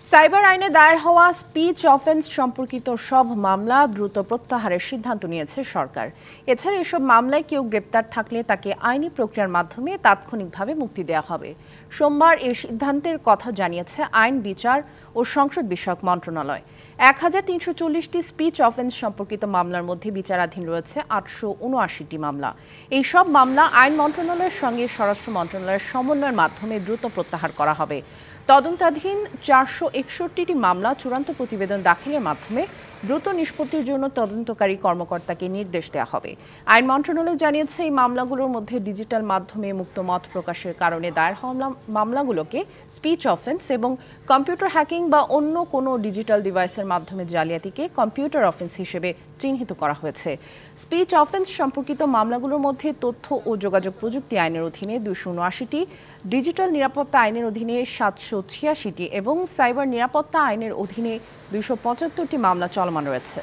Cyber আইনে দায়ের হওয়া স্পিচ অফেন্স সম্পর্কিত সব মামলা দ্রুত প্রত্যাহারের সিদ্ধান্ত নিয়েছে সরকার। এছাড়া এসব মামলায় কেউ গ্রেপ্তার থাকলে তাকে আইনি প্রক্রিয়ার মাধ্যমে তাৎক্ষণিকভাবে মুক্তি দেওয়া হবে। সোমবার এই সিদ্ধান্তের কথা জানিয়েছে আইন, বিচার ও সংসদ বিষয়ক মন্ত্রণালয়। ১,৩৪০টি স্পিচ অফেন্স সম্পর্কিত মামলার মধ্যে বিচারাধীন রয়েছে ৮৭৯টি মামলা। এই সব মামলা আইন মন্ত্রণালয়ের সঙ্গে স্বরাষ্ট্র মন্ত্রণালয়ের সমন্বয়ের মাধ্যমে দ্রুত প্রত্যাহার করা হবে। তদন্তাধীন ৪৬১টি মামলা চূড়ান্ত প্রতিবেদন দাখিলের মাধ্যমে দ্রুত নিষ্পত্তির জন্য তদন্তকারী কর্মকর্তাকে নির্দেশ দেওয়া হবে। আইন মন্ত্রণালয় জানিয়েছে, এই মামলাগুলোর মধ্যে ডিজিটাল মাধ্যমে মুক্ত মত প্রকাশের কারণে দায়ের হওয়া মামলাগুলোকে স্পিচ অফেন্স এবং কম্পিউটার হ্যাকিং বা অন্য কোনো ডিজিটাল ডিভাইসের মাধ্যমে জালিয়াতিকে কম্পিউটার অফেন্স হিসেবে চিহ্নিত করা হয়েছে। স্পিচ অফেন্স সম্পর্কিত মামলাগুলোর মধ্যে তথ্য ও যোগাযোগ প্রযুক্তি আইনের অধীনে ২৭৯টি, ডিজিটাল নিরাপত্তা আইনের অধীনে ৭৮৬টি এবং সাইবার নিরাপত্তা আইনের অধীনে ২৭৫টি মামলা চলমান রয়েছে।